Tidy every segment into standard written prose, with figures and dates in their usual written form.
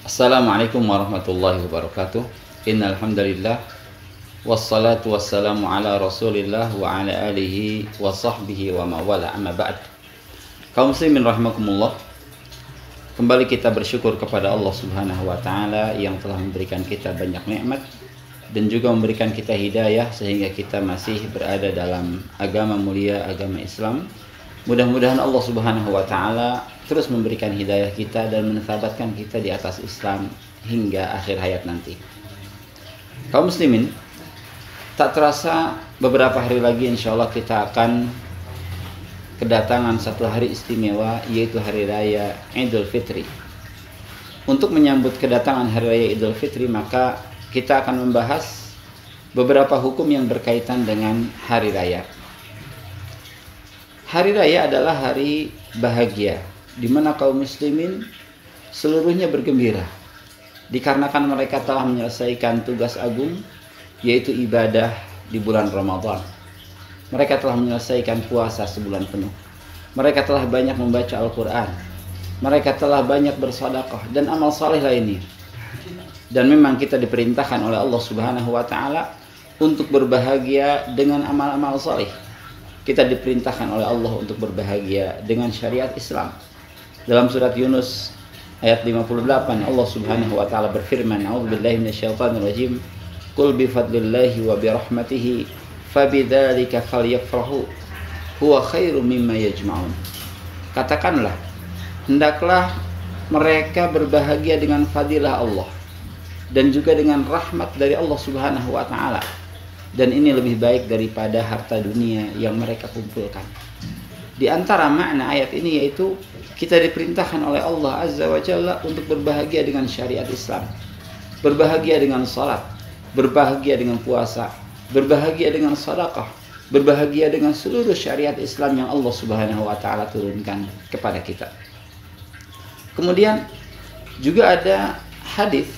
Assalamualaikum warahmatullahi wabarakatuh. Innal hamdalillah wassalatu wassalamu ala Rasulillah wa ala alihi wa sahbihi wa mawala amma ba'd. Kaum muslimin rahimakumullah. Kembali kita bersyukur kepada Allah Subhanahu wa taala yang telah memberikan kita banyak nikmat dan juga memberikan kita hidayah sehingga kita masih berada dalam agama mulia, agama Islam. Mudah-mudahan Allah Subhanahu wa taala terus memberikan hidayah kita dan menetapkan kita di atas Islam hingga akhir hayat nanti. Kaum muslimin, tak terasa beberapa hari lagi insya Allah kita akan kedatangan satu hari istimewa, yaitu Hari Raya Idul Fitri. Untuk menyambut kedatangan Hari Raya Idul Fitri, maka kita akan membahas beberapa hukum yang berkaitan dengan Hari Raya. Hari Raya adalah hari bahagia, di mana kaum muslimin seluruhnya bergembira, dikarenakan mereka telah menyelesaikan tugas agung, yaitu ibadah di bulan Ramadan. Mereka telah menyelesaikan puasa sebulan penuh. Mereka telah banyak membaca Al-Quran. Mereka telah banyak bersedekah dan amal saleh lainnya. Dan memang kita diperintahkan oleh Allah Subhanahu wa taala untuk berbahagia dengan amal-amal saleh. Kita diperintahkan oleh Allah untuk berbahagia dengan syariat Islam. Dalam surat Yunus ayat 58, Allah Subhanahu wa taala berfirman, "A'udzubillahi minasyaitonir rajim. Qul bi fadlillahi wa bi rahmatihi fabidzalika falyafrahu huwa khairum mimma yajma'un." Katakanlah, hendaklah mereka berbahagia dengan fadilah Allah dan juga dengan rahmat dari Allah Subhanahu wa taala. Dan ini lebih baik daripada harta dunia yang mereka kumpulkan. Di antara makna ayat ini yaitu kita diperintahkan oleh Allah Azza wa Jalla untuk berbahagia dengan syariat Islam, berbahagia dengan salat, berbahagia dengan puasa, berbahagia dengan sedekah, berbahagia dengan seluruh syariat Islam yang Allah Subhanahu wa taala turunkan kepada kita. Kemudian juga ada hadis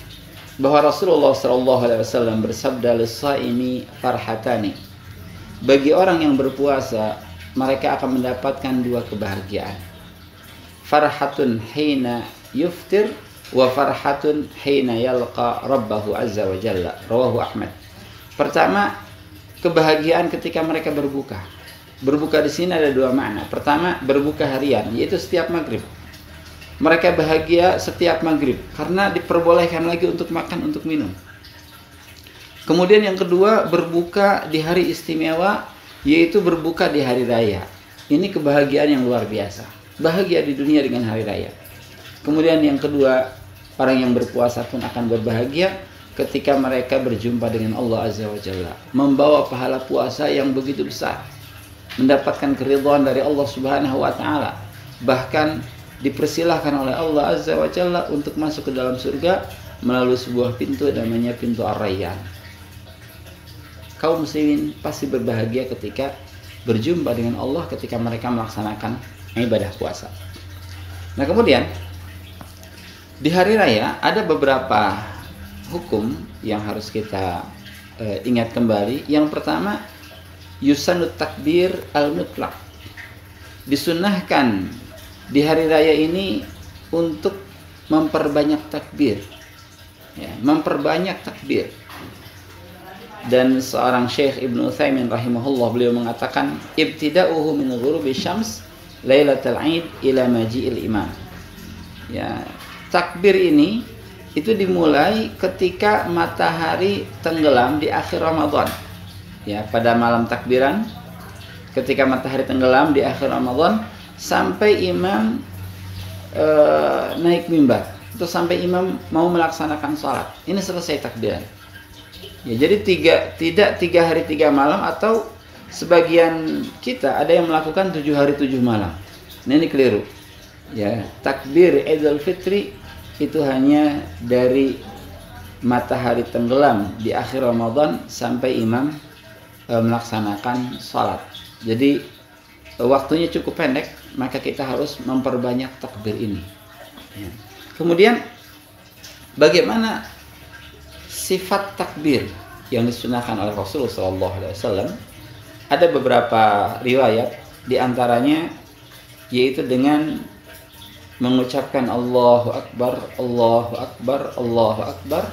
bahwa Rasulullah SAW bersabda, "Lis-shaimi farhatani." Bagi orang yang berpuasa, mereka akan mendapatkan dua kebahagiaan. Farhatun hina yuftir wa farhatun hina yalqa rabbahu azza wa jalla. Rawahu Ahmad. Pertama, kebahagiaan ketika mereka berbuka. Berbuka di sini ada dua makna. Pertama, berbuka harian, yaitu setiap maghrib. Mereka bahagia setiap maghrib karena diperbolehkan lagi untuk makan, untuk minum. Kemudian yang kedua, berbuka di hari istimewa, yaitu berbuka di hari raya. Ini kebahagiaan yang luar biasa. Bahagia di dunia dengan hari raya. Kemudian yang kedua, orang yang berpuasa pun akan berbahagia ketika mereka berjumpa dengan Allah Azza wa Jalla, membawa pahala puasa yang begitu besar, mendapatkan keridhaan dari Allah Subhanahu wa taala. Bahkan dipersilahkan oleh Allah Azza wa Jalla untuk masuk ke dalam surga melalui sebuah pintu namanya pintu Ar-Rayyan. Kaum muslimin pasti berbahagia ketika berjumpa dengan Allah ketika mereka melaksanakan ibadah puasa. Nah, kemudian di hari raya ada beberapa hukum yang harus kita ingat kembali. Yang pertama, yusanut takbir al-mutlaq. Disunnahkan di hari raya ini untuk memperbanyak takbir, ya, memperbanyak takbir. Dan seorang Syekh Ibnu Utsaimin rahimahullah, beliau mengatakan, ibtida'uhu min ghurubi syams lailatul Aid ila maji'il imam. Ya, takbir ini itu dimulai ketika matahari tenggelam di akhir Ramadan. Ya, pada malam takbiran ketika matahari tenggelam di akhir Ramadan sampai imam naik mimbar, atau sampai imam mau melaksanakan sholat. Ini selesai takbiran. Ya, jadi tidak 3 hari 3 malam, atau sebagian kita ada yang melakukan 7 hari 7 malam. Nah, ini keliru. Ya, takbir Idul Fitri itu hanya dari matahari tenggelam di akhir Ramadan sampai imam melaksanakan sholat. Jadi waktunya cukup pendek, maka kita harus memperbanyak takbir ini. Ya. Kemudian bagaimana sifat takbir yang disunahkan oleh Rasulullah SAW? Ada beberapa riwayat, di antaranya yaitu dengan mengucapkan Allahu Akbar, Allahu Akbar, Allahu Akbar,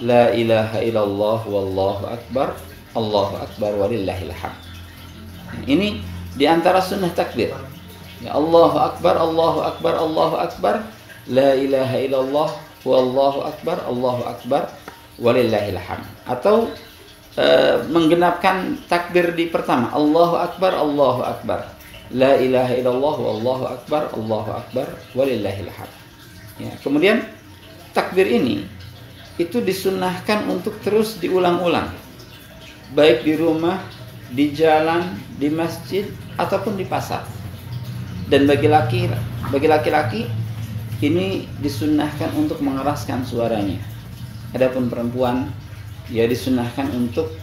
la ilaha illallah, wallahu akbar, Allahu Akbar, walillahil hamd. Ini diantara sunnah takbir. Ya, Allahu Akbar, Allahu Akbar, Allahu Akbar, la ilaha illallah, wallahu akbar, Allahu Akbar, walillahil hamd. Atau menggenapkan takbir di pertama, Allahu Akbar, Allahu Akbar, la ilaha illallah, wallahu akbar, Allahu Akbar, walillahil hamd. Ya, kemudian takbir ini itu disunnahkan untuk terus diulang-ulang, baik di rumah, di jalan, di masjid, ataupun di pasar. Dan bagi laki-laki ini disunnahkan untuk mengeraskan suaranya. Adapun perempuan, ya disunnahkan untuk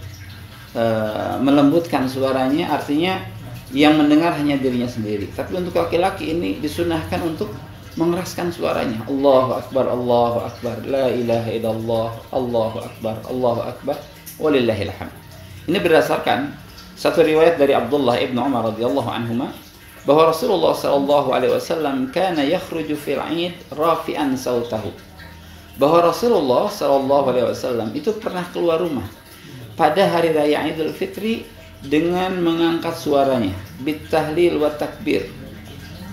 melembutkan suaranya, artinya yang mendengar hanya dirinya sendiri. Tapi untuk laki-laki ini disunnahkan untuk mengeraskan suaranya. Allahu Akbar, Allahu Akbar, la ilaha illallah, Allahu Akbar, Allahu Akbar, walillahil hamd. Ini berdasarkan satu riwayat dari Abdullah ibn Umar radhiyallahu anhuma, bahwa Rasulullah sallallahu alaihi wasallam kana yakhruju fil 'id rafi'an sautahu. Bahwa Rasulullah sallallahu alaihi wasallam itu pernah keluar rumah pada hari raya Idul Fitri dengan mengangkat suaranya, bit tahlil wa takbir,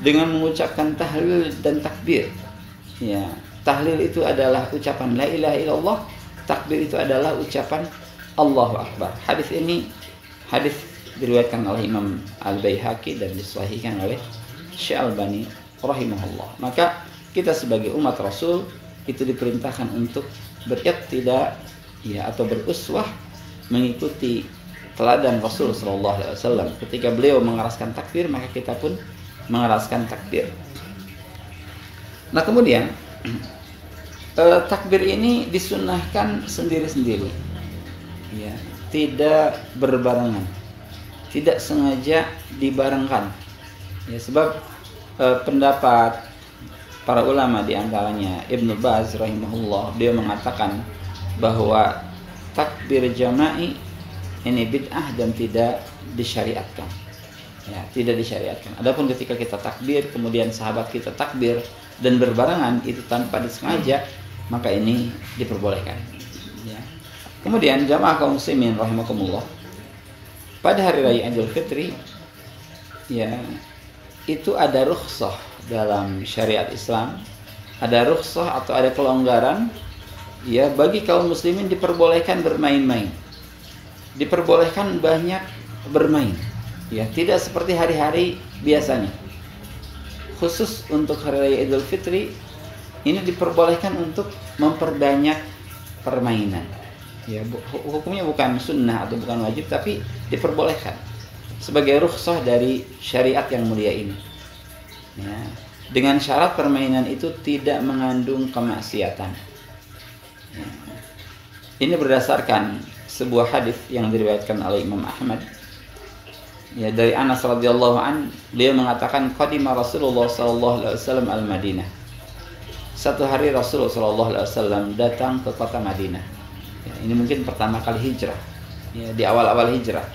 dengan mengucapkan tahlil dan takbir. Ya, tahlil itu adalah ucapan la ilaha illallah, takbir itu adalah ucapan Allahu Akbar. Hadis ini diriwayatkan oleh Imam Al-Baihaqi dan disahihkan oleh Syekh Albani rahimahullah. Maka kita sebagai umat Rasul itu diperintahkan untuk beriqtida, ya, atau beruswah, mengikuti teladan Rasul sallallahu alaihi wasallam. Ketika beliau mengeraskan takbir, maka kita pun mengeraskan takbir. Nah, kemudian takbir ini disunnahkan sendiri-sendiri, ya, tidak berbarengan, tidak sengaja dibarengkan, ya, sebab pendapat para ulama diantaranya Ibnu Baz rahimahullah, dia mengatakan bahwa takbir jama'i ini bid'ah dan tidak disyariatkan. Ya, tidak disyariatkan. Adapun ketika kita takbir, kemudian sahabat kita takbir dan berbarengan, itu tanpa disengaja, maka ini diperbolehkan. Ya. Kemudian jamaah kaum muslimin rahimakumullah, pada hari raya Idul Fitri, ya, itu ada rukhsah dalam syariat Islam, ada rukhsah atau ada kelonggaran, ya, bagi kaum muslimin diperbolehkan bermain-main, diperbolehkan banyak bermain. Ya, tidak seperti hari-hari biasanya. Khusus untuk hari raya Idul Fitri ini diperbolehkan untuk memperbanyak permainan. Ya, hukumnya bukan sunnah atau bukan wajib, tapi diperbolehkan sebagai rukhsah dari syariat yang mulia ini. Ya, dengan syarat permainan itu tidak mengandung kemaksiatan. Ya. Ini berdasarkan sebuah hadis yang diriwayatkan oleh Imam Ahmad, ya, dari Anas radhiyallahu an, beliau mengatakan qadima Rasulullah sallallahu alaihi wasallam al-Madinah. Satu hari Rasulullah sallallahu alaihi wasallam datang ke kota Madinah. Ya, ini mungkin pertama kali hijrah. Ya, di awal-awal hijrah.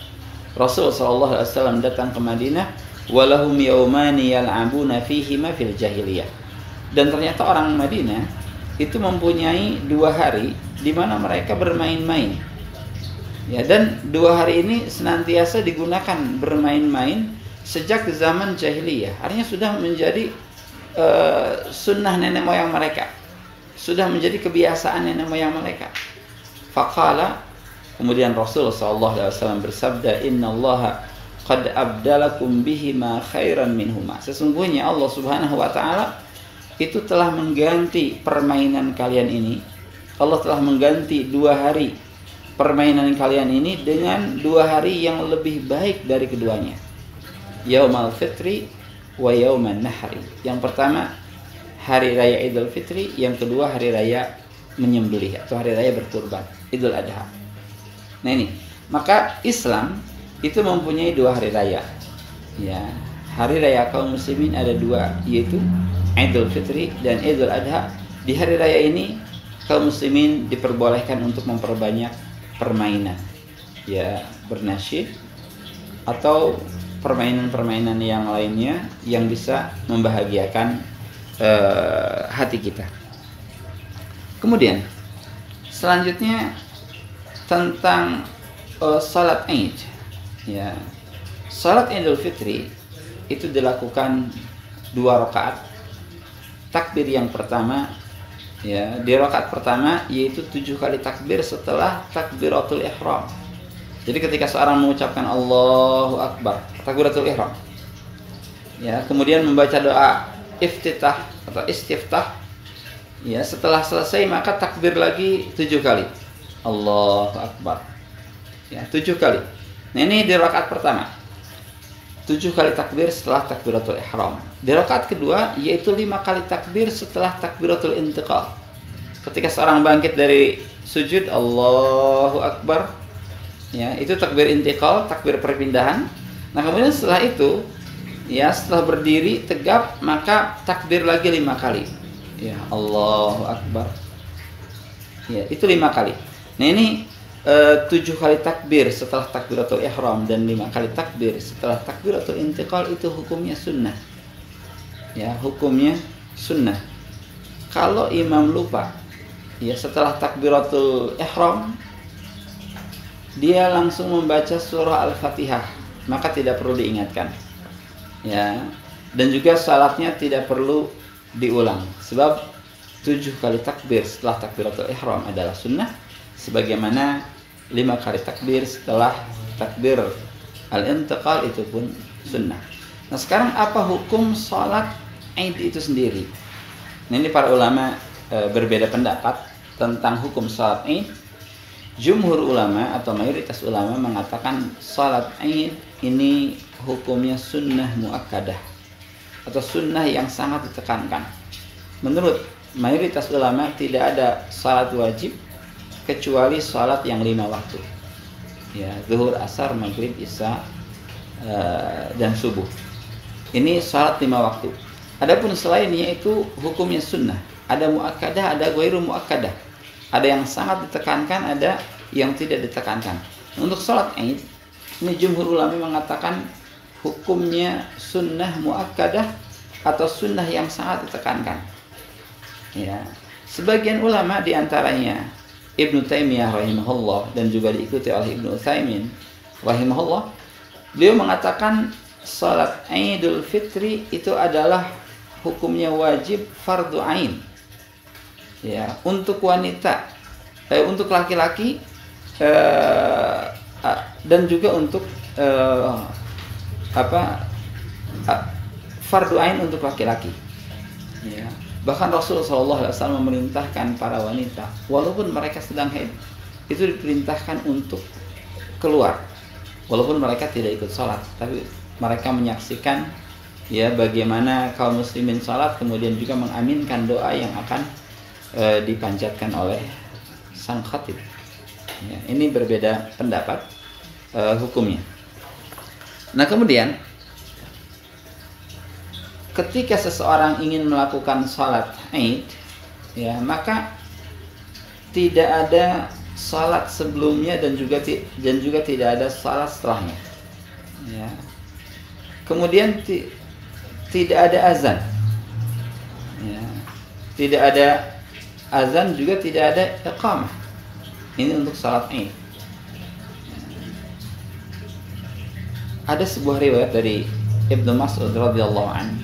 Rasulullah sallallahu alaihi wasallam datang ke Madinah, walahum yaumani yal'abuna fihima fil jahiliyah. Dan ternyata orang Madinah itu mempunyai 2 hari di mana mereka bermain-main. Ya, dan 2 hari ini senantiasa digunakan bermain-main sejak zaman jahiliyah. Artinya sudah menjadi sunnah nenek moyang mereka, sudah menjadi kebiasaan nenek moyang mereka. Faqala, kemudian Rasulullah SAW bersabda, innallaha qad abdalakum bihima khairan minhuma. Sesungguhnya Allah Subhanahu wa taala itu telah mengganti permainan kalian ini. Allah telah mengganti 2 hari permainan kalian ini dengan 2 hari yang lebih baik dari keduanya. Yaumal Fitri wa Yauman Nahri. Yang pertama hari raya Idul Fitri, yang kedua hari raya menyembelih atau hari raya berkurban, Idul Adha. Nah ini, maka Islam itu mempunyai 2 hari raya. Ya, hari raya kaum muslimin ada 2, yaitu Idul Fitri dan Idul Adha. Di hari raya ini kaum muslimin diperbolehkan untuk memperbanyak permainan, ya, bernasyid atau permainan-permainan yang lainnya yang bisa membahagiakan hati kita. Kemudian selanjutnya tentang salat Id. Ya, salat Idul Fitri itu dilakukan 2 rakaat. Takbir yang pertama, ya, di rakaat pertama yaitu 7 kali takbir setelah takbiratul ihram. Jadi ketika seorang mengucapkan Allahu Akbar, takbiratul ihram, ya, kemudian membaca doa iftitah atau istiftah, ya, setelah selesai maka takbir lagi 7 kali. Allahu Akbar. Ya, 7 kali. Nah, ini di rakaat pertama. 7 kali takbir setelah takbiratul ihram. Di rakaat kedua yaitu 5 kali takbir setelah takbiratul intiqal. Ketika seorang bangkit dari sujud, Allahu Akbar. Ya, itu takbir intiqal, takbir perpindahan. Nah, kemudian setelah itu, ya, setelah berdiri tegap maka takbir lagi 5 kali. Ya, Allahu Akbar. Ya, itu 5 kali. Nah, ini 7 kali takbir setelah takbiratul ihram dan 5 kali takbir setelah takbiratul intiqal itu hukumnya sunnah. Ya, hukumnya sunnah. Kalau imam lupa, ya, setelah takbiratul ihram dia langsung membaca surah Al-Fatihah, maka tidak perlu diingatkan. Ya, dan juga salatnya tidak perlu diulang, sebab 7 kali takbir setelah takbiratul ihram adalah sunnah, sebagaimana 5 kali takbir setelah takbir al-intiqal itu pun sunnah. Nah, sekarang apa hukum salat Id itu sendiri? Nah, ini para ulama berbeda pendapat tentang hukum salat Id. Jumhur ulama atau mayoritas ulama mengatakan salat Id ini hukumnya sunnah muakkadah atau sunnah yang sangat ditekankan. Menurut mayoritas ulama tidak ada salat wajib kecuali salat yang 5 waktu. Ya, zuhur, asar, maghrib, isya, dan subuh. Ini salat 5 waktu. Adapun selainnya itu hukumnya sunnah. Ada muakkadah, ada ghairu muakkadah. Ada yang sangat ditekankan, ada yang tidak ditekankan. Untuk salat Id, ini jumhur ulama mengatakan hukumnya sunnah muakkadah atau sunnah yang sangat ditekankan. Ya, sebagian ulama diantaranya Ibnu Taimiyah rahimahullah dan juga diikuti oleh Ibnu Utsaimin rahimahullah, beliau mengatakan salat Idul Fitri itu adalah hukumnya wajib fardu ain. Ya, untuk wanita, untuk laki-laki, dan juga untuk fardu ain untuk laki-laki. Ya. Bahkan Rasulullah SAW memerintahkan para wanita, walaupun mereka sedang haid, itu diperintahkan untuk keluar, walaupun mereka tidak ikut sholat, tapi mereka menyaksikan, ya, bagaimana kaum muslimin sholat, kemudian juga mengaminkan doa yang akan dipanjatkan oleh sang khatib. Ya, ini berbeda pendapat hukumnya. Nah, kemudian ketika seseorang ingin melakukan salat Id, ya, maka tidak ada salat sebelumnya dan juga tidak ada salat setelahnya. Ya. Kemudian tidak ada azan. Ya. Tidak ada azan, juga tidak ada iqamah. Ini untuk salat Id. Ada sebuah riwayat dari Ibnu Mas'ud radhiyallahu anhu.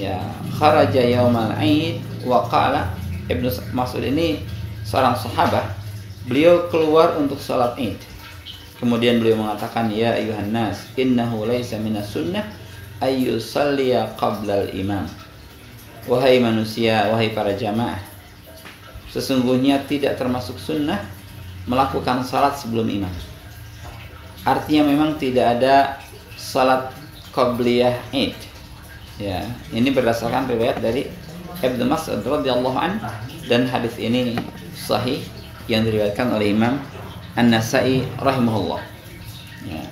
Ya, kharaja yaumal Id wa qala. Ibnu Mas'ud ini seorang sahabat. Beliau keluar untuk salat Id. Kemudian beliau mengatakan, ya ayuhan nas, innahu laisa minas sunnah ay yusalliya qabla al-imam. Wahai manusia, wahai para jamaah, sesungguhnya tidak termasuk sunnah melakukan salat sebelum imam. Artinya memang tidak ada salat qabliyah Id. Ya, ini berdasarkan riwayat dari Ibnu Mas'ud radhiyallahu anhu, dan hadis ini sahih yang diriwayatkan oleh Imam An-Nasa'i rahimahullah. Ya.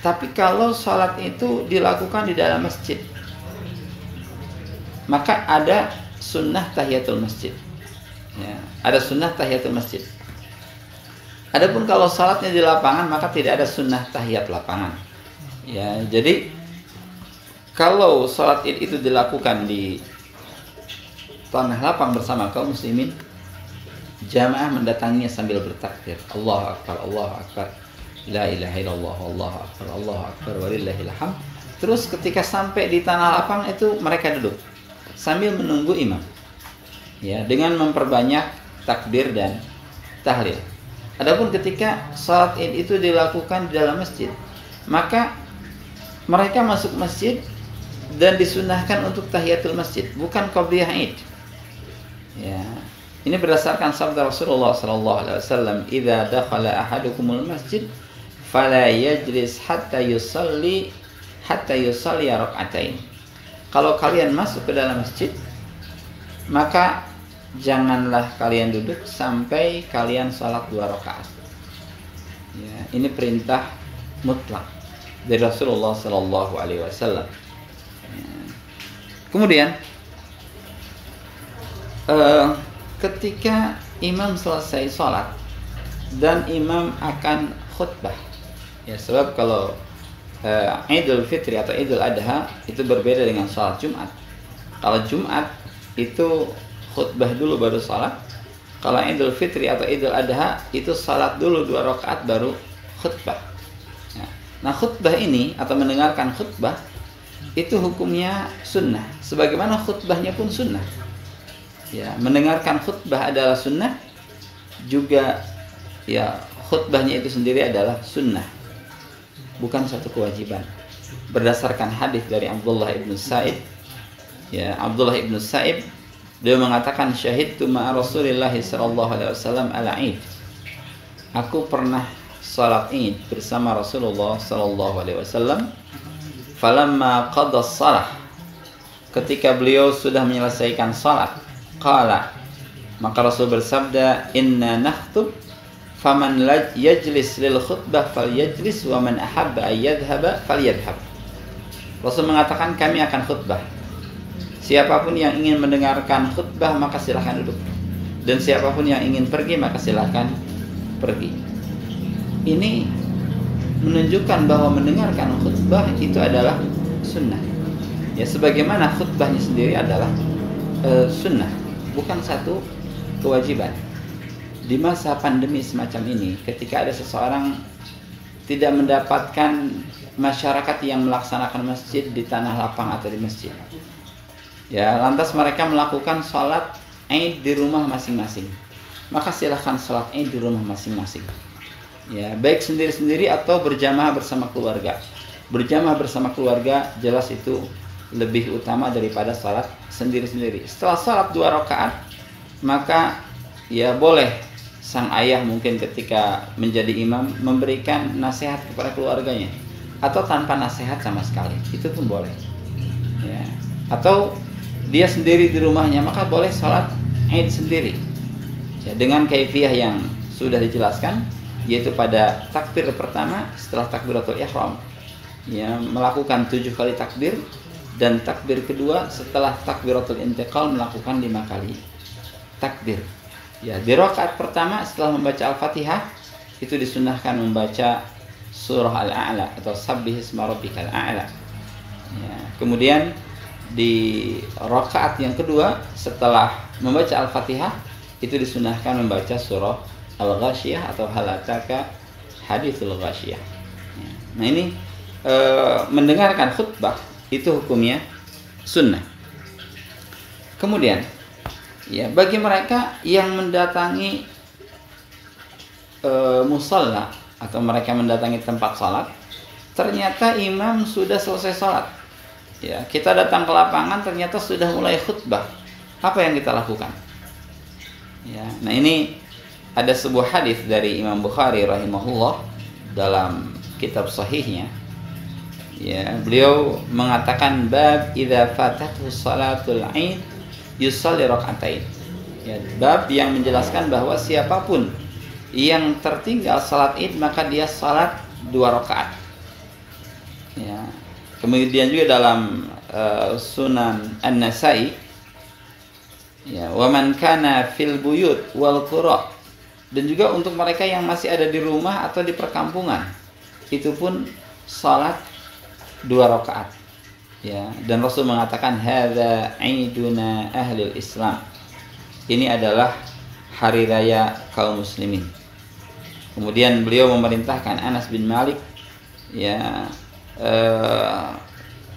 Tapi kalau salat itu dilakukan di dalam masjid, maka ada sunnah tahiyatul masjid. Ya, ada sunnah tahiyatul masjid. Adapun kalau salatnya di lapangan, maka tidak ada sunnah tahiyat lapangan. Ya, jadi Kalau sholat id itu dilakukan di tanah lapang bersama kaum muslimin, jamaah mendatanginya sambil bertakbir, Allahu Akbar, Allahu Akbar, la ilaha illallah, Allahu Akbar, Allahu Akbar, walillahil hamd. Terus ketika sampai di tanah lapang itu mereka duduk sambil menunggu imam, ya, dengan memperbanyak takbir dan tahlil. Adapun ketika salat id itu dilakukan di dalam masjid, maka mereka masuk masjid dan disunahkan untuk tahiyatul masjid, bukan qabliyah id. Ya, ini berdasarkan sabda Rasulullah sallallahu alaihi wasallam, "Idza dakhala ahadukumul masjid fala yajlis hatta yusalli rak'atain." Kalau kalian masuk ke dalam masjid, maka janganlah kalian duduk sampai kalian salat 2 rakaat. Ya, ini perintah mutlak dari Rasulullah sallallahu alaihi wasallam. Ya. Kemudian ketika imam selesai sholat dan imam akan khutbah, ya, sebab kalau Idul Fitri atau Idul Adha itu berbeda dengan sholat Jumat. Kalau Jumat itu khutbah dulu baru sholat. Kalau Idul Fitri atau Idul Adha itu sholat dulu 2 rakaat baru khutbah. Nah, khutbah ini atau mendengarkan khutbah itu hukumnya sunnah, sebagaimana khutbahnya pun sunnah. Ya, mendengarkan khutbah adalah sunnah, juga ya khutbahnya itu sendiri adalah sunnah, bukan satu kewajiban. Berdasarkan hadis dari Abdullah ibn Sa'id, ya, Abdullah ibn Sa'id dia mengatakan, syahidtu ma'a Rasulillah sallallahu alaihi wasallam al-Id. Aku pernah salat Id bersama Rasulullah sallallahu alaihi wasallam. Falamma qada shalah, ketika beliau sudah menyelesaikan salat, qala, maka Rasul bersabda, inna nakhtub faman yajlis lil khutbah falyajlis wa man ahabba ay yadhhaba falyadhhab. Rasul mengatakan, kami akan khutbah. Siapapun yang ingin mendengarkan khutbah maka silahkan duduk, dan siapapun yang ingin pergi maka silahkan pergi. Ini menunjukkan bahwa mendengarkan khutbah itu adalah sunnah. Ya, sebagaimana khutbahnya sendiri adalah sunnah, bukan satu kewajiban. Di masa pandemi semacam ini, ketika ada seseorang tidak mendapatkan masyarakat yang melaksanakan masjid di tanah lapang atau di masjid, ya, lantas mereka melakukan sholat Id di rumah masing-masing, maka silahkan sholat Id di rumah masing-masing. Ya, baik sendiri-sendiri atau berjamaah bersama keluarga. Berjamaah bersama keluarga jelas itu lebih utama daripada salat sendiri-sendiri. Setelah salat 2 rakaat, maka ya boleh sang ayah mungkin ketika menjadi imam memberikan nasihat kepada keluarganya, atau tanpa nasihat sama sekali, itu pun boleh. Ya. Atau dia sendiri di rumahnya, maka boleh salat Id sendiri. Ya, dengan kaifiyah yang sudah dijelaskan, yaitu pada takbir pertama setelah takbiratul ihram, ya, melakukan 7 kali takbir, dan takbir kedua setelah takbiratul intiqal melakukan 5 kali takbir. Ya, di rakaat pertama setelah membaca Al-Fatihah itu disunahkan membaca surah Al-A'la atau Sabbihisma Rabbikal A'la. Ya, kemudian di rakaat yang kedua setelah membaca Al-Fatihah itu disunahkan membaca surah Al-Ghasyiyah atau Hal Ataka Haditsul Ghasyiyah. Nah, ini mendengarkan khutbah itu hukumnya sunnah. Kemudian, ya, bagi mereka yang mendatangi musalla atau mereka mendatangi tempat salat, ternyata imam sudah selesai salat. Ya, kita datang ke lapangan ternyata sudah mulai khutbah. Apa yang kita lakukan? Ya, nah ini ada sebuah hadis dari Imam Bukhari rahimahullah dalam kitab sahihnya. Ya, beliau mengatakan bab idza fatathu salatul Id yusalli rak'atain. Ya, bab yang menjelaskan bahwa siapapun yang tertinggal salat Id maka dia salat 2 rakaat. Ya. Kemudian juga dalam Sunan An-Nasai, ya, wa man kana fil buyut wal qura, dan juga untuk mereka yang masih ada di rumah atau di perkampungan, itu pun salat 2 rakaat. Ya, dan Rasul mengatakan hadza aiduna ahlil Islam. Ini adalah hari raya kaum muslimin. Kemudian beliau memerintahkan Anas bin Malik ya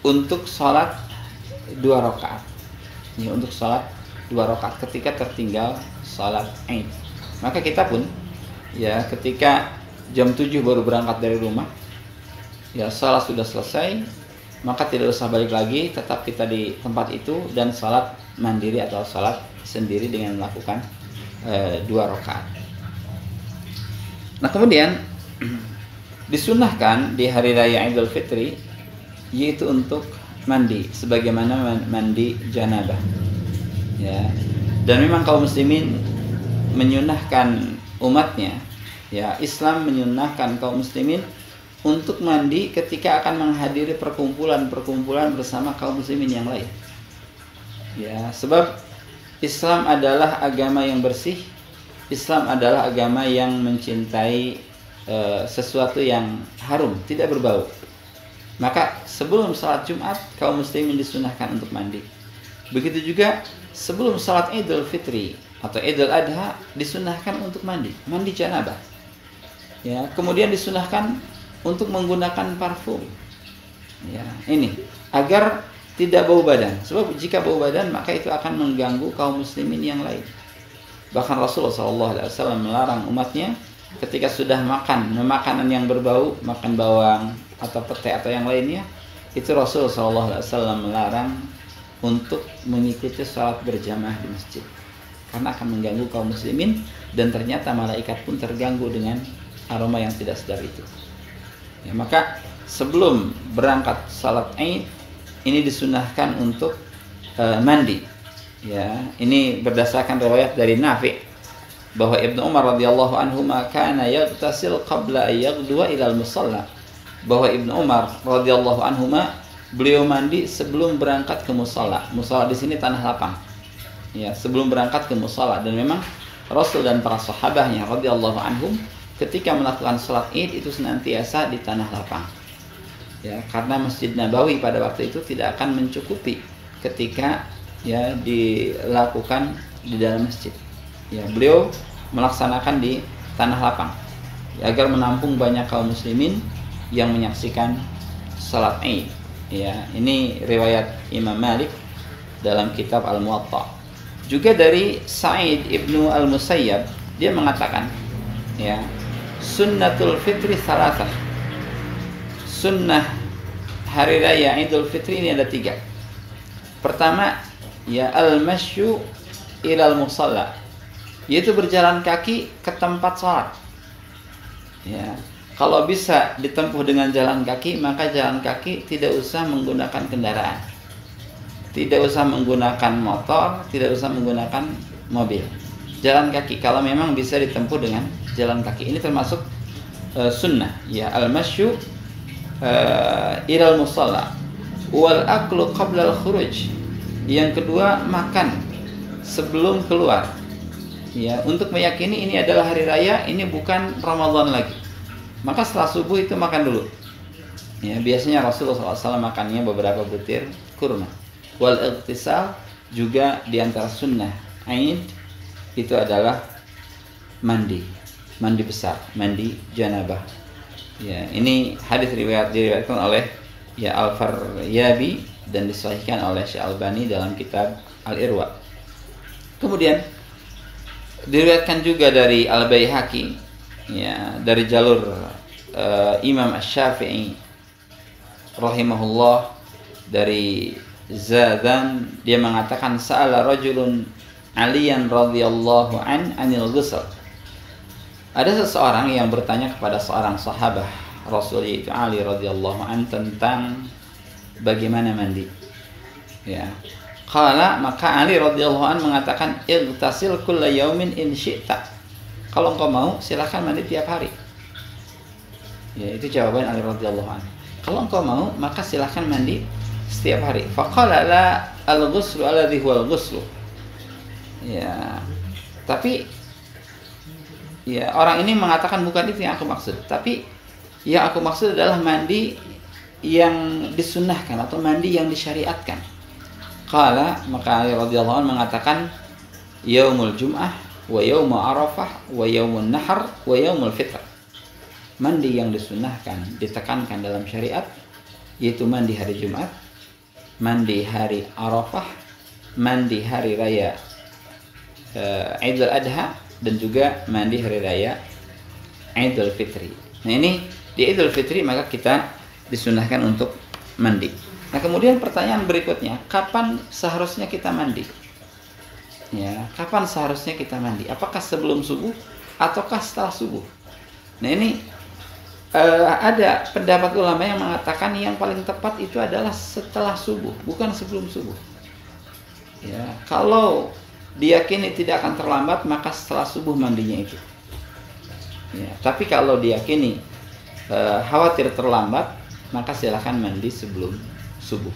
untuk sholat 2 rakaat. Ya, untuk sholat 2 rakaat ketika tertinggal sholat Aid. Maka kita pun ya ketika jam 7 baru berangkat dari rumah, ya sholat sudah selesai, maka tidak usah balik lagi, tetap kita di tempat itu dan sholat mandiri atau sholat sendiri dengan melakukan 2 rakaat. Nah, kemudian disunahkan di hari raya Idul Fitri yaitu untuk mandi sebagaimana mandi janabah. Ya. Dan memang kaum muslimin menyunahkan umatnya, ya Islam menyunahkan kaum muslimin untuk mandi ketika akan menghadiri perkumpulan-perkumpulan bersama kaum muslimin yang lain. Ya, sebab Islam adalah agama yang bersih. Islam adalah agama yang mencintai sesuatu yang harum, tidak berbau. Maka sebelum salat Jumat kaum muslimin disunahkan untuk mandi. Begitu juga sebelum salat Idul Fitri atau Idul Adha disunahkan untuk mandi janabah. Ya, kemudian disunahkan untuk menggunakan parfum. Ya, ini agar tidak bau badan. Sebab jika bau badan maka itu akan mengganggu kaum muslimin yang lain. Bahkan Rasulullah SAW melarang umatnya ketika sudah makan makanan yang berbau, makan bawang atau pete atau yang lainnya, itu Rasulullah SAW melarang untuk mengikuti sholat berjamaah di masjid karena akan mengganggu kaum muslimin, dan ternyata malaikat pun terganggu dengan aroma yang tidak sedap itu. Ya, maka sebelum berangkat salat Aid ini disunahkan untuk mandi. Ya, ini berdasarkan riwayat dari Nafi' bahwa Ibnu Umar radhiyallahu anhu kana yaghtasil qabla an yaghduwa ila al-musalla. Bahwa Ibnu Umar radhiyallahu anhu beliau mandi sebelum berangkat ke musalla. Musalla di sini tanah lapang. Ya, sebelum berangkat ke musalla. Dan memang Rasul dan para sahabatnya radhiyallahu anhum ketika melakukan salat Id itu senantiasa di tanah lapang. Ya, karena Masjid Nabawi pada waktu itu tidak akan mencukupi ketika ya dilakukan di dalam masjid. Ya, beliau melaksanakan di tanah lapang ya, agar menampung banyak kaum muslimin yang menyaksikan salat Id. Ya, ini riwayat Imam Malik dalam kitab Al-Muwatta. Juga dari Sa'id ibnu Al-Musayyab, dia mengatakan, ya, sunnatul fitri salasah. Sunnah hari raya Idul Fitri ini ada 3. Pertama, ya al-masyu ilal musalla, yaitu berjalan kaki ke tempat sholat. Ya, kalau bisa ditempuh dengan jalan kaki, maka jalan kaki tidak usah menggunakan kendaraan, tidak usah menggunakan motor, tidak usah menggunakan mobil. Jalan kaki kalau memang bisa ditempuh dengan jalan kaki, ini termasuk sunnah. Ya, al-masyu ilal musalla wal aklu qabla al-khuruj. Yang kedua, makan sebelum keluar. Ya, untuk meyakini ini adalah hari raya, ini bukan Ramadan lagi. Maka setelah subuh itu makan dulu. Ya, biasanya Rasulullah SAW makannya beberapa butir kurma. Wal ightisal juga diantara sunnah Aid itu adalah mandi besar, mandi janabah. Ya, ini hadis diriwayatkan oleh ya Al-Faryabi dan disahihkan oleh Syekh Albani dalam kitab Al-Irwa. Kemudian diriwayatkan juga dari Al-Baihaqi, ya, dari jalur Imam Asy-Syafi'i rahimahullah, dari Zadan, dia mengatakan sa'ala rajulun Aliyan radhiyallahu anil ghusl. Ada seseorang yang bertanya kepada seorang sahabat Rasul, yaitu Ali radhiyallahu an, tentang bagaimana mandi. Ya. Qala, maka Ali radhiyallahu an mengatakan igtasil kulla yaumin in syi'ta. Kalau engkau mau silakan mandi tiap hari. Ya, itu jawaban Ali radhiyallahu an. Kalau engkau mau maka silakan mandi setiap hari. Faqala la al-ghuslu alladhi huwa al-ghuslu. Ya. Tapi ya orang ini mengatakan bukan itu yang aku maksud. Tapi yang aku maksud adalah mandi yang disunnahkan atau mandi yang disyariatkan. Qala, maka Ali radhiyallahu anhu mengatakan yaumul jum'ah wa yaumul arafah wa yaumun nahar wa yaumul fitr. Mandi yang disunnahkan ditekankan dalam syariat yaitu mandi hari Jumat, mandi hari Arafah, mandi hari raya Idul Adha, dan juga mandi hari raya Idul Fitri. Nah ini di Idul Fitri maka kita disunahkan untuk mandi. Nah kemudian pertanyaan berikutnya, kapan seharusnya kita mandi? Ya, kapan seharusnya kita mandi? Apakah sebelum subuh ataukah setelah subuh? Nah ini ada pendapat ulama yang mengatakan yang paling tepat itu adalah setelah subuh, bukan sebelum subuh. Ya, kalau diyakini tidak akan terlambat maka setelah subuh mandinya itu. Ya, tapi kalau diyakini khawatir terlambat maka silakan mandi sebelum subuh.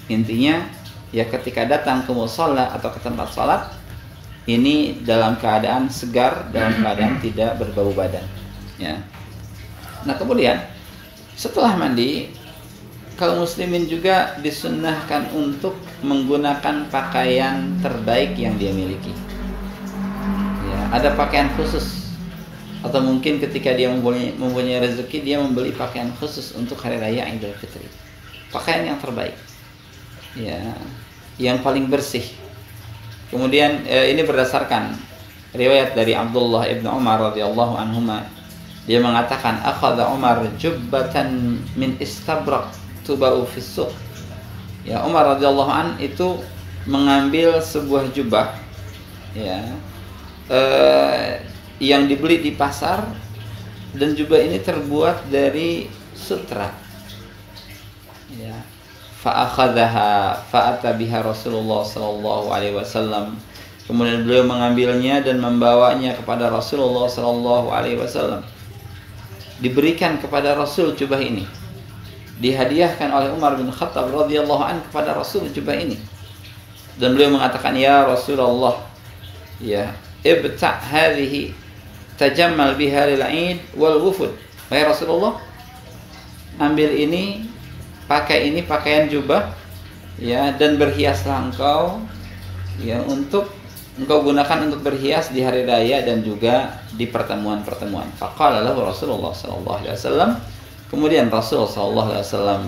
Intinya ya ketika datang ke musholla atau ke tempat sholat ini dalam keadaan segar, dalam keadaan tidak berbau badan. Ya. Nah kemudian setelah mandi kaum muslimin juga disunnahkan untuk menggunakan pakaian terbaik yang dia miliki. Ya, ada pakaian khusus atau mungkin ketika dia mempunyai rezeki dia membeli pakaian khusus untuk hari raya Idul Fitri. Pakaian yang terbaik, ya, yang paling bersih. Kemudian ini berdasarkan riwayat dari Abdullah ibn Umar radhiyallahu anhuma, dia mengatakan akhadha Umar jubbatan min istabraq tubau fis suq. Ya, Umar radhiyallahu an itu mengambil sebuah jubah, ya, yang dibeli di pasar, dan jubah ini terbuat dari sutra. Ya, fa'akhadhaha fa'ata biha Rasulullah sallallahu alaihi wasallam. Kemudian beliau mengambilnya dan membawanya kepada Rasulullah sallallahu alaihi wasallam. Diberikan kepada Rasul jubah ini. Dihadiahkan oleh Umar bin Khattab radhiyallahu anhu kepada Rasul jubah ini. Dan beliau mengatakan, "Ya Rasulullah, ya, ibta' hadhihi tajammal biha lil 'id wal wufud." Wahai Rasulullah, ambil ini, pakai ini pakaian jubah, ya, dan berhiaslah engkau, ya, untuk engkau gunakan untuk berhias di hari raya dan juga di pertemuan-pertemuan. Faqala lahu Rasulullah sallallahu alaihi wasallam. Kemudian Rasulullah sallallahu alaihi wasallam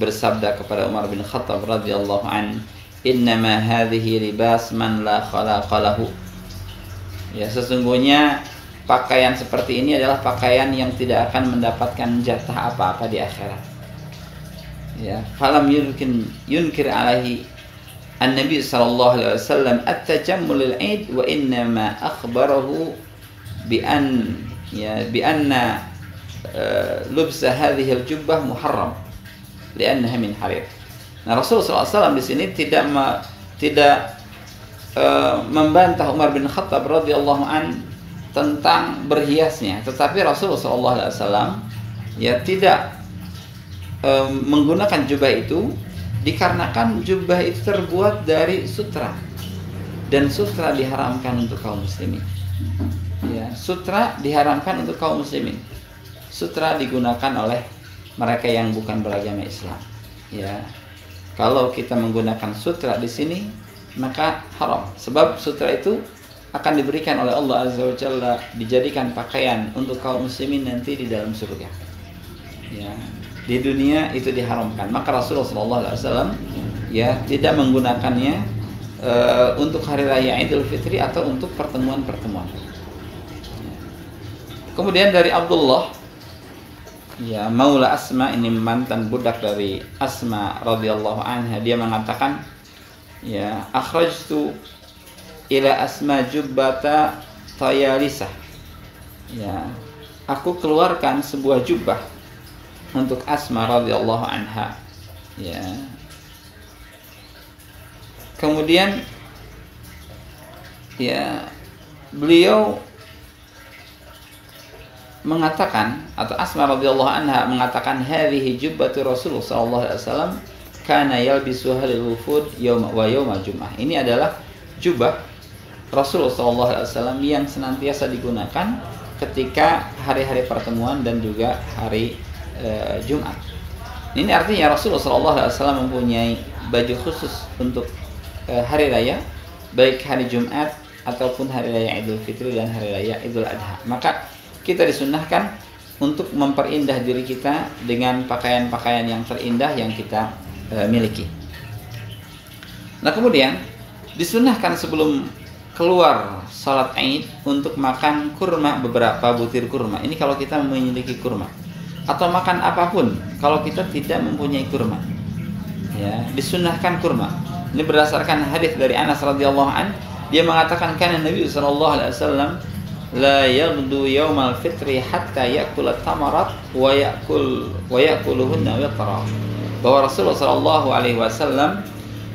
bersabda kepada Umar bin Khattab radhiyallahu an, "Innama hadhihi libas man la khalaqa lahu." Ya, sesungguhnya pakaian seperti ini adalah pakaian yang tidak akan mendapatkan jatah apa-apa di akhirat. Ya, falam yunkir alaihi an-nabi sallallahu alaihi wasallam at-tajammul lil-'id wa inna ma akhbarahu bi anna lubsa hadhihi al-jubbah muharram li'annaha min harir. Nah, Rasulullah SAW di sini tidak membantah Umar bin Khattab radhiyallahu an tentang berhiasnya, tetapi Rasulullah SAW ya tidak menggunakan jubah itu dikarenakan jubah itu terbuat dari sutra, dan sutra diharamkan untuk kaum muslimin. Ya, sutra diharamkan untuk kaum muslimin. Sutra digunakan oleh mereka yang bukan beragama Islam. Ya, kalau kita menggunakan sutra di sini maka haram, sebab sutra itu akan diberikan oleh Allah Azza wa Jalla dijadikan pakaian untuk kaum muslimin nanti di dalam surga. Ya. Di dunia itu diharamkan, maka Rasulullah SAW ya tidak menggunakannya untuk hari raya Idul Fitri atau untuk pertemuan-pertemuan. Kemudian dari Abdullah, ya, Maula Asma, ini mantan budak dari Asma radhiyallahu anha, dia mengatakan, ya, akhrajtu ila Asma jubbata tayalisah. Ya, aku keluarkan sebuah jubah untuk Asma radhiyallahu anha. Ya. Kemudian ya beliau mengatakan, atau Asma radhiyallahu anha mengatakan, hadhihi jubbatu Rasulullah sallallahu alaihi wasallam kana yalbisuha lil wufud yawma wa yawmal jum'ah. Ini adalah jubah Rasulullah sallallahu alaihi wasallam yang senantiasa digunakan ketika hari-hari pertemuan dan juga hari Jumat. Ini artinya Rasulullah SAW mempunyai baju khusus untuk hari raya, baik hari Jumat ataupun hari raya Idul Fitri dan hari raya Idul Adha. Maka kita disunnahkan untuk memperindah diri kita dengan pakaian-pakaian yang terindah yang kita miliki. Nah, kemudian disunnahkan sebelum keluar salat Id untuk makan kurma, beberapa butir kurma. Ini kalau kita memiliki kurma, atau makan apapun kalau kita tidak mempunyai kurma. Ya, disunnahkan kurma. Ini berdasarkan hadis dari Anas radhiyallahu an, dia mengatakan kana Nabi sallallahu alaihi wasallam la yaghdu yaumal fitri hatta ya'kula tamarat wa ya'kuluhunna witra. Bahwa Rasulullah sallallahu alaihi wasallam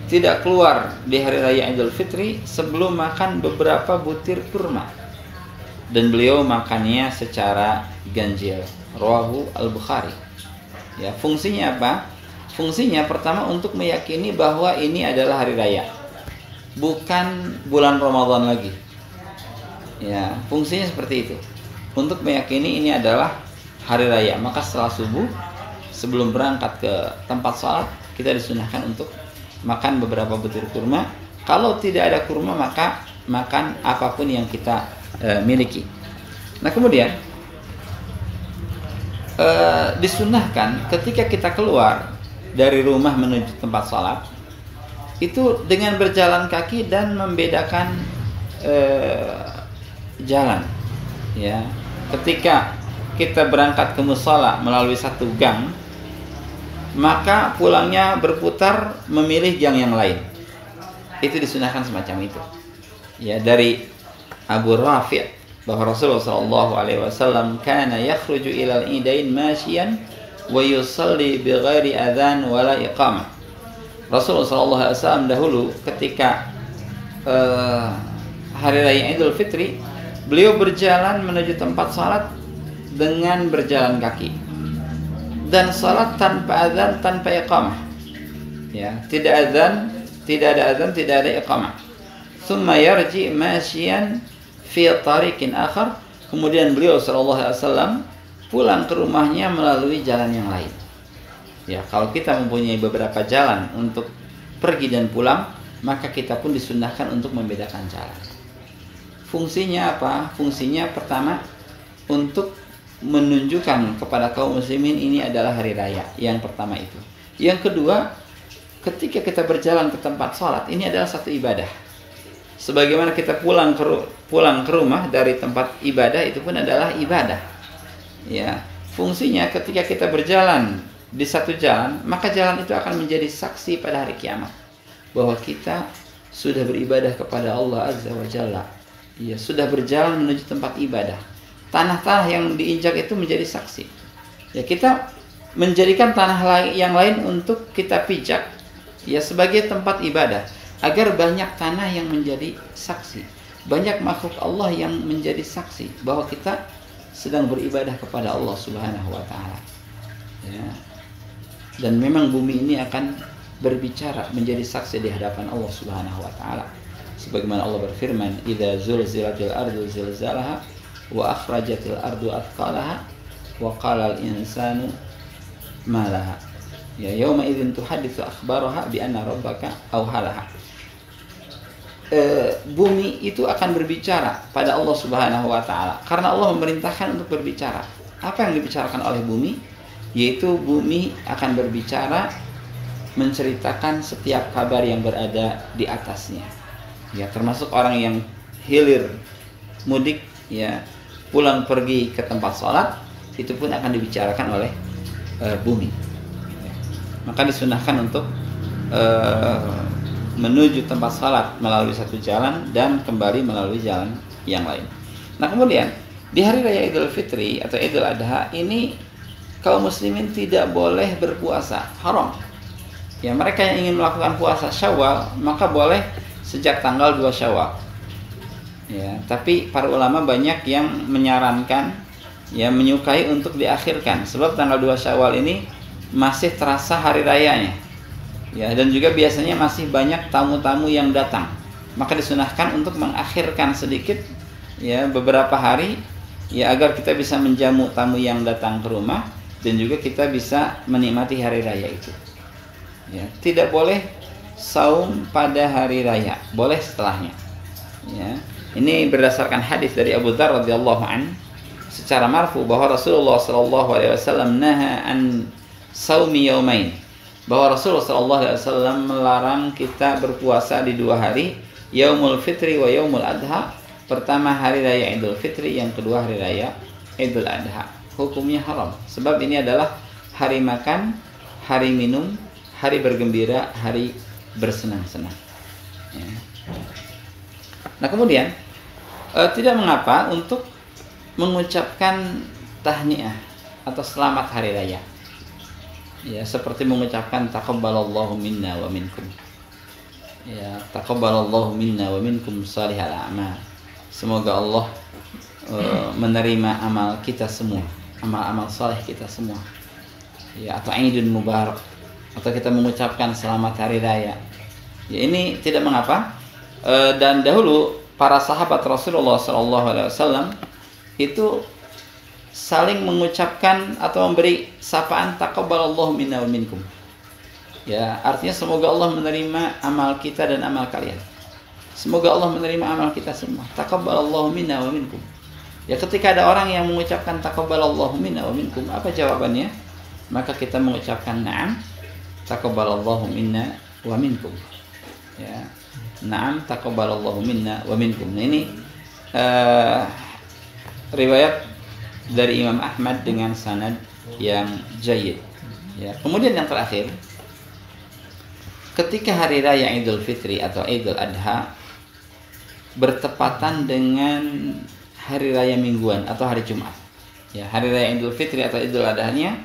tidak keluar di hari raya Idul Fitri sebelum makan beberapa butir kurma, dan beliau makannya secara ganjil. Rawahu Al-Bukhari. Ya, fungsinya apa? Fungsinya pertama untuk meyakini bahwa ini adalah hari raya, bukan bulan Ramadan lagi. Ya, fungsinya seperti itu. Untuk meyakini ini adalah hari raya, maka setelah subuh sebelum berangkat ke tempat sholat kita disunahkan untuk makan beberapa butir kurma. Kalau tidak ada kurma maka makan apapun yang kita miliki. Nah, kemudian disunahkan ketika kita keluar dari rumah menuju tempat sholat itu dengan berjalan kaki dan membedakan jalan. Ya, ketika kita berangkat ke mushola melalui satu gang, maka pulangnya berputar memilih gang yang lain. Itu disunahkan semacam itu. Ya, dari Abu Rafi' bahwa Rasulullah sallallahu alaihi wasallam kana yakhruju ilal idain masyian wa yusalli bighairi adzan wala iqamah. Rasulullah sallallahu alaihi wasallam dahulu ketika hari raya Idul Fitri, beliau berjalan menuju tempat salat dengan berjalan kaki, dan salat tanpa azan, tanpa iqamah. Ya, tidak azan, tidak ada azan, tidak ada iqamah. Tsumma yarji masyian fi tariqin akhar. Kemudian beliau sallallahu alaihi wasallam pulang ke rumahnya melalui jalan yang lain. Ya, kalau kita mempunyai beberapa jalan untuk pergi dan pulang, maka kita pun disunnahkan untuk membedakan jalan. Fungsinya apa? Fungsinya pertama untuk menunjukkan kepada kaum muslimin ini adalah hari raya. Yang pertama itu. Yang kedua, ketika kita berjalan ke tempat sholat, ini adalah satu ibadah. Sebagaimana kita pulang ke rumah dari tempat ibadah, itu pun adalah ibadah. Ya, fungsinya ketika kita berjalan di satu jalan, maka jalan itu akan menjadi saksi pada hari kiamat bahwa kita sudah beribadah kepada Allah Azza wa Jalla. Ya, sudah berjalan menuju tempat ibadah. Tanah-tanah yang diinjak itu menjadi saksi. Ya, kita menjadikan tanah yang lain untuk kita pijak, ya, sebagai tempat ibadah, agar banyak tanah yang menjadi saksi, banyak makhluk Allah yang menjadi saksi bahwa kita sedang beribadah kepada Allah Subhanahu wa taala. Ya. Dan memang bumi ini akan berbicara, menjadi saksi di hadapan Allah Subhanahu wa taala. Sebagaimana Allah berfirman, "Idza zulzilatil ardu zilzalaha wa akhrajatil ardu athqalaha wa qala al-insanu ma laha." Ya, yauma idzin tuhadditsu akhbaraha bi anna rabbaka awhalaha. Bumi itu akan berbicara pada Allah Subhanahu wa taala karena Allah memerintahkan untuk berbicara. Apa yang dibicarakan oleh bumi? Yaitu bumi akan berbicara, menceritakan setiap kabar yang berada di atasnya. Ya, termasuk orang yang hilir mudik, ya, pulang pergi ke tempat sholat, itu pun akan dibicarakan oleh bumi. Ya. Maka disunahkan untuk menuju tempat sholat melalui satu jalan dan kembali melalui jalan yang lain. Nah, kemudian di hari raya Idul Fitri atau Idul Adha ini kaum muslimin tidak boleh berpuasa, haram. Ya, mereka yang ingin melakukan puasa Syawal maka boleh sejak tanggal 2 Syawal. Ya, tapi para ulama banyak yang menyarankan, ya, menyukai untuk diakhirkan sebab tanggal 2 Syawal ini masih terasa hari rayanya. Ya, dan juga biasanya masih banyak tamu-tamu yang datang. Maka disunahkan untuk mengakhirkan sedikit, ya, beberapa hari, ya, agar kita bisa menjamu tamu yang datang ke rumah dan juga kita bisa menikmati hari raya itu. Ya, tidak boleh saum pada hari raya, boleh setelahnya. Ya, ini berdasarkan hadis dari Abu Dzar radhiyallahu an secara marfu bahwa Rasulullah sallallahu alaihi wasallam naha an saumi yaumain, bahwa Rasulullah sallallahu alaihi wasallam melarang kita berpuasa di dua hari, Yaumul Fitri wa Yaumul Adha. Pertama hari raya Idul Fitri, yang kedua hari raya Idul Adha. Hukumnya haram, sebab ini adalah hari makan, hari minum, hari bergembira, hari bersenang-senang. Ya. Nah kemudian tidak mengapa untuk mengucapkan tahniah atau selamat hari raya. Ya, seperti mengucapkan taqabbalallahu minna wa minkum. Ya, taqabbalallahu minna wa minkum salihal a'mal. Semoga Allah menerima amal kita semua, amal-amal saleh kita semua. Ya, atau Idul Mubarak, atau kita mengucapkan selamat hari raya. Ya, ini tidak mengapa. Dan dahulu para sahabat Rasulullah SAW itu saling mengucapkan atau memberi sapaan taqabbalallahu minna wa minkum. Ya, artinya semoga Allah menerima amal kita dan amal kalian. Semoga Allah menerima amal kita semua. Taqabbalallahu minna wa minkum. Ya, ketika ada orang yang mengucapkan taqabbalallahu minna wa minkum, apa jawabannya? Maka kita mengucapkan na'am, taqabbalallahu minna wa minkum. Ya. Na'am, taqabbalallahu minna wa minkum. Nah, ini riwayat dari Imam Ahmad dengan sanad yang jayyid. Ya, kemudian yang terakhir, ketika hari raya Idul Fitri atau Idul Adha bertepatan dengan hari raya mingguan atau hari Jumat. Ya, hari raya Idul Fitri atau Idul Adha-nya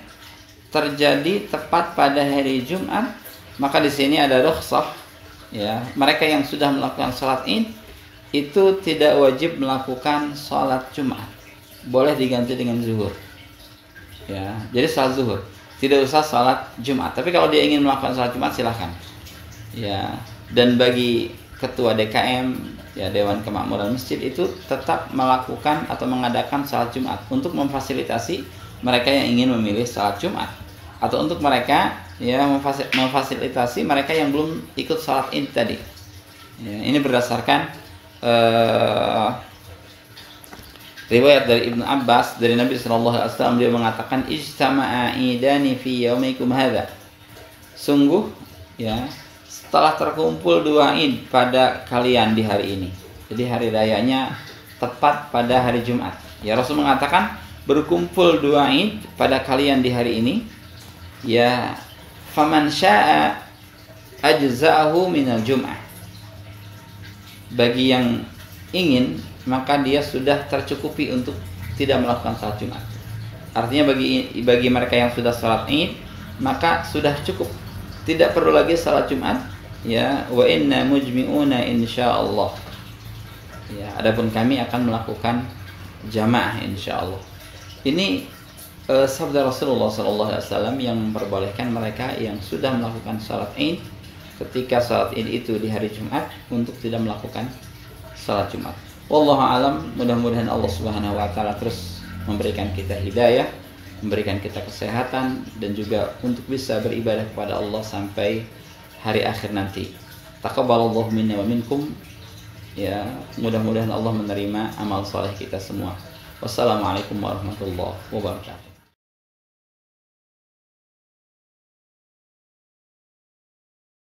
terjadi tepat pada hari Jumat, maka di sini ada rukhsah. Ya, mereka yang sudah melakukan sholat Id itu tidak wajib melakukan sholat Jumat, boleh diganti dengan zuhur. Ya, jadi sholat zuhur, tidak usah sholat Jumat. Tapi kalau dia ingin melakukan sholat Jumat silahkan. Ya, dan bagi ketua DKM, ya Dewan Kemakmuran Masjid, itu tetap melakukan atau mengadakan sholat Jumat untuk memfasilitasi mereka yang ingin memilih sholat Jumat, atau untuk mereka ya memfasilitasi mereka yang belum ikut sholat Id tadi. Ya, ini berdasarkan riwayat dari Ibnu Abbas dari Nabi sallallahu alaihi wasallam, dia mengatakan ijtama'a idani fi yaumikum hadza. Sungguh ya, setelah terkumpul dua Id pada kalian di hari ini. Jadi hari rayanya tepat pada hari Jumat. Ya, Rasul mengatakan berkumpul dua Id pada kalian di hari ini. Ya, faman syaa ajza'ahu minal jum'ah. Bagi yang ingin, maka dia sudah tercukupi untuk tidak melakukan salat Jumat. Artinya bagi mereka yang sudah salat Id, maka sudah cukup, tidak perlu lagi salat Jumat. Ya, wa inna mujmi'una insyaallah. Ya, adapun kami akan melakukan jamaah insyaallah. Ini sabda Rasulullah SAW yang memperbolehkan mereka yang sudah melakukan salat Id ketika salat Id itu di hari Jumat untuk tidak melakukan salat Jumat. Wallahu alam, mudah-mudahan Allah Subhanahu wa taala terus memberikan kita hidayah, memberikan kita kesehatan, dan juga untuk bisa beribadah kepada Allah sampai hari akhir nanti. Taqabbalallahu minna wa minkum. Ya, mudah-mudahan Allah menerima amal saleh kita semua. Wassalamualaikum warahmatullahi wabarakatuh.